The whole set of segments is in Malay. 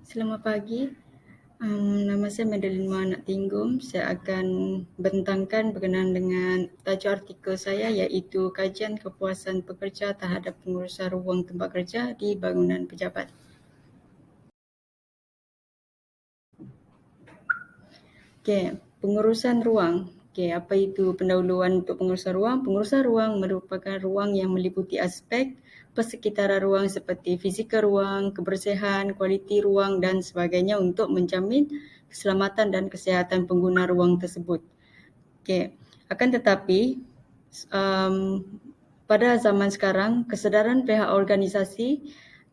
Selamat pagi. Nama saya Madeline Maa Nak Tinggum. Saya akan bentangkan berkenaan dengan tajuk artikel saya iaitu kajian kepuasan pekerja terhadap pengurusan ruang tempat kerja di bangunan pejabat. Okey, pengurusan ruang. Okey, apa itu pendahuluan untuk pengurusan ruang? Pengurusan ruang merupakan ruang yang meliputi aspek persekitaran ruang seperti fizikal ruang, kebersihan, kualiti ruang dan sebagainya untuk menjamin keselamatan dan kesihatan pengguna ruang tersebut. Okey, akan tetapi pada zaman sekarang kesedaran pihak organisasi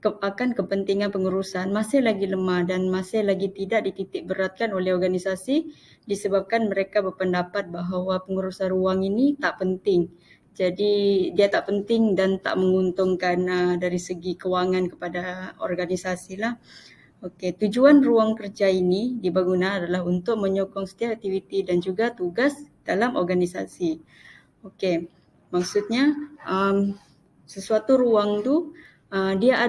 akan kepentingan pengurusan masih lagi lemah dan masih lagi tidak dititik beratkan oleh organisasi disebabkan mereka berpendapat bahawa pengurusan ruang ini tak penting. Jadi dia tak penting dan tak menguntungkan dari segi kewangan kepada organisasi lah. Okey, tujuan ruang kerja ini di bangunan adalah untuk menyokong setiap aktiviti dan juga tugas dalam organisasi. Okey, maksudnya sesuatu ruang tu dia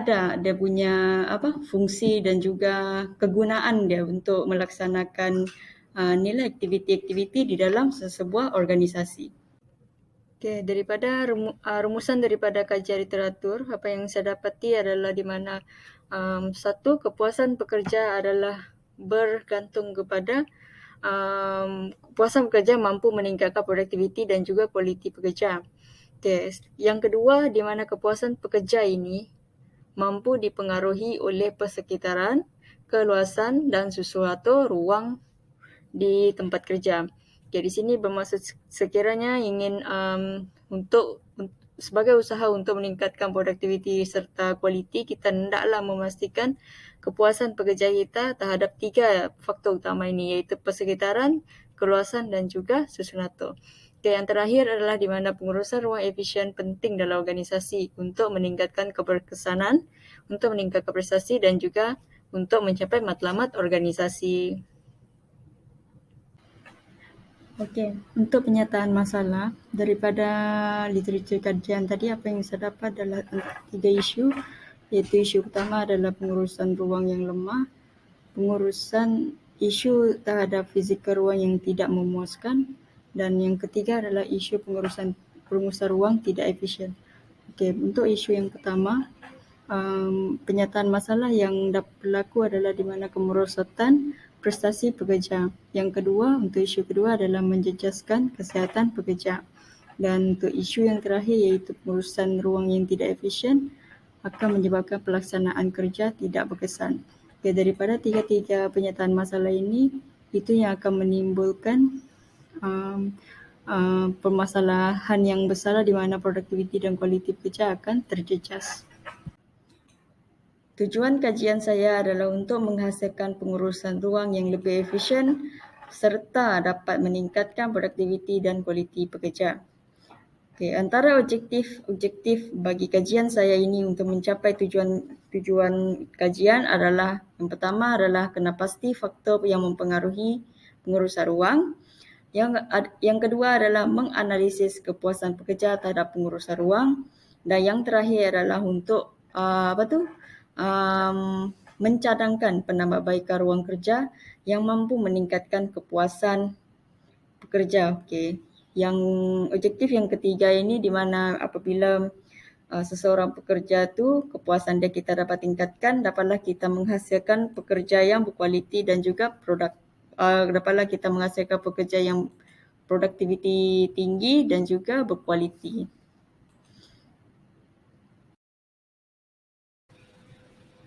punya fungsi dan juga kegunaan dia untuk melaksanakan nilai aktiviti-aktiviti di dalam sesebuah organisasi. Okey, daripada rumusan daripada kajian literatur, apa yang saya dapati adalah di mana satu, kepuasan pekerja adalah bergantung kepada kepuasan pekerja mampu meningkatkan produktiviti dan juga kualiti pekerja. Okay. Yang kedua, di mana kepuasan pekerja ini mampu dipengaruhi oleh persekitaran, keluasan dan sesuatu ruang di tempat kerja. Okay, di sini bermaksud sekiranya ingin sebagai usaha untuk meningkatkan produktiviti serta kualiti, kita hendaklah memastikan kepuasan pekerja kita terhadap 3 faktor utama ini, iaitu persekitaran, keluasan dan juga sesuatu. Okay, yang terakhir adalah di mana pengurusan ruang efisien penting dalam organisasi untuk meningkatkan keberkesanan, untuk meningkatkan prestasi dan juga untuk mencapai matlamat organisasi. Okey, untuk penyataan masalah daripada literatur kajian tadi, apa yang saya dapat adalah 3 isu, iaitu isu pertama adalah pengurusan ruang yang lemah, pengurusan isu terhadap fizikal ruang yang tidak memuaskan dan yang ketiga adalah isu pengurusan ruang tidak efisien. Okey, untuk isu yang pertama, penyataan masalah yang berlaku adalah di mana kemerosotan prestasi pekerja. Yang kedua, untuk isu kedua adalah menjejaskan kesihatan pekerja. Dan untuk isu yang terakhir iaitu pengurusan ruang yang tidak efisien akan menyebabkan pelaksanaan kerja tidak berkesan. Okay, daripada tiga-tiga penyataan masalah ini, itu yang akan menimbulkan permasalahan yang besar di mana produktiviti dan kualiti pekerja akan terjejas. Tujuan kajian saya adalah untuk menghasilkan pengurusan ruang yang lebih efisien serta dapat meningkatkan produktiviti dan kualiti pekerja. Okay, antara objektif bagi kajian saya ini untuk mencapai tujuan kajian adalah yang pertama adalah kena pasti faktor yang mempengaruhi pengurusan ruang. Yang kedua adalah menganalisis kepuasan pekerja terhadap pengurusan ruang dan yang terakhir adalah untuk mencadangkan penambahbaikan ruang kerja yang mampu meningkatkan kepuasan pekerja. Okey. Yang objektif yang ketiga ini di mana apabila seseorang pekerja tu kepuasan dia kita dapat tingkatkan, dapatlah kita menghasilkan pekerja yang berkualiti dan juga dapatlah kita menghasilkan pekerja yang produktiviti tinggi dan juga berkualiti.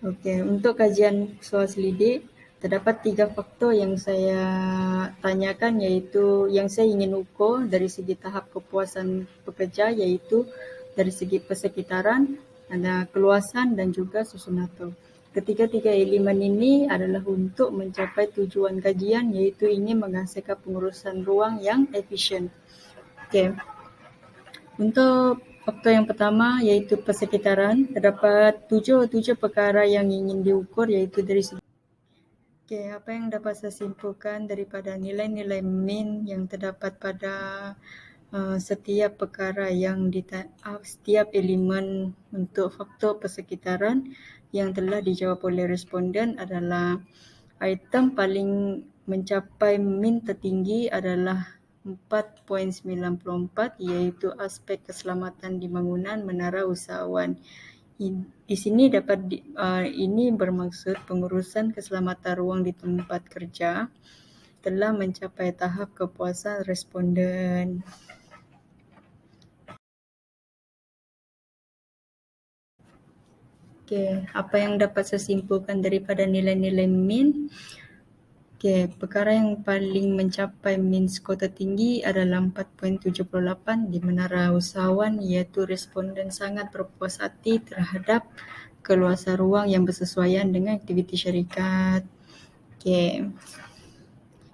Okey, untuk kajian soal selidik, terdapat 3 faktor yang saya tanyakan iaitu yang saya ingin ukur dari segi tahap kepuasan pekerja iaitu dari segi persekitaran, keluasan dan juga susunato. Ketiga-tiga elemen ini adalah untuk mencapai tujuan kajian iaitu ingin menghasilkan pengurusan ruang yang efisien. Okey. Untuk faktor yang pertama iaitu persekitaran, terdapat tujuh perkara yang ingin diukur iaitu dari segi. Okey, apa yang dapat saya simpulkan daripada nilai-nilai min yang terdapat pada setiap perkara yang setiap elemen untuk faktor persekitaran yang telah dijawab oleh responden adalah item paling mencapai min tertinggi adalah 4.94, iaitu aspek keselamatan di bangunan menara usahawan. Di sini ini bermaksud pengurusan keselamatan ruang di tempat kerja telah mencapai tahap kepuasan responden. Apa yang dapat saya simpulkan daripada nilai-nilai min? Perkara yang paling mencapai min skor tertinggi adalah 4.78 di menara usahawan, iaitu responden sangat berpuas hati terhadap keluasan ruang yang bersesuaian dengan aktiviti syarikat.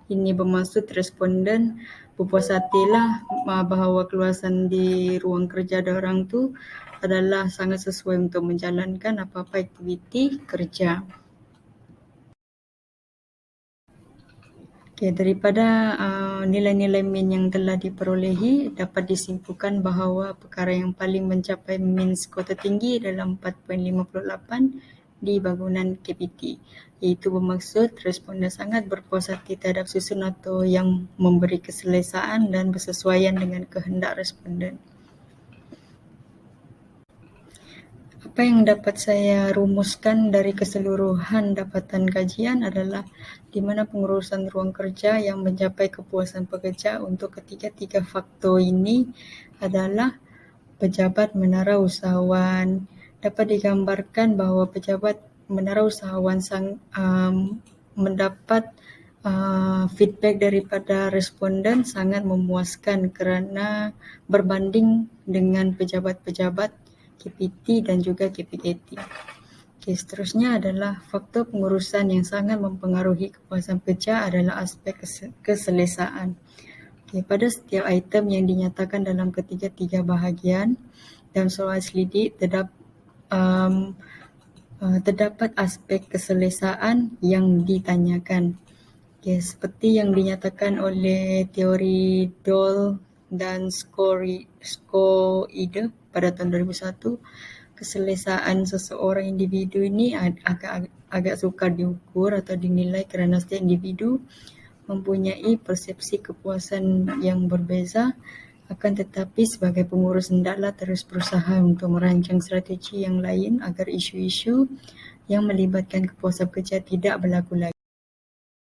Ini bermaksud responden berpuas hatilah bahawa keluasan di ruang kerja diorang tu adalah sangat sesuai untuk menjalankan apa-apa aktiviti kerja. Daripada nilai-nilai min yang telah diperolehi, dapat disimpulkan bahawa perkara yang paling mencapai min skor tertinggi adalah 4.58 di bangunan KPT, iaitu bermaksud responden sangat berpuas hati terhadap susun atau yang memberi keselesaan dan bersesuaian dengan kehendak responden. Apa yang dapat saya rumuskan dari keseluruhan dapatan kajian adalah di mana pengurusan ruang kerja yang mencapai kepuasan pekerja untuk ketiga-tiga faktor ini adalah pejabat menara usahawan. Dapat digambarkan bahawa pejabat menara usahawan mendapat feedback daripada responden sangat memuaskan kerana berbanding dengan pejabat-pejabat KPT dan juga KPKT. Seterusnya adalah faktor pengurusan yang sangat mempengaruhi kepuasan pekerja adalah aspek keselesaan. Pada setiap item yang dinyatakan dalam ketiga-tiga bahagian dalam soalan selidik terdapat aspek keselesaan yang ditanyakan. Seperti yang dinyatakan oleh teori Doll dan Skoide pada tahun 2001, keselesaan seseorang individu ini agak sukar diukur atau dinilai kerana setiap individu mempunyai persepsi kepuasan yang berbeza. Akan tetapi sebagai pengurus hendaklah terus berusaha untuk merancang strategi yang lain agar isu-isu yang melibatkan kepuasan pekerja tidak berlaku lagi.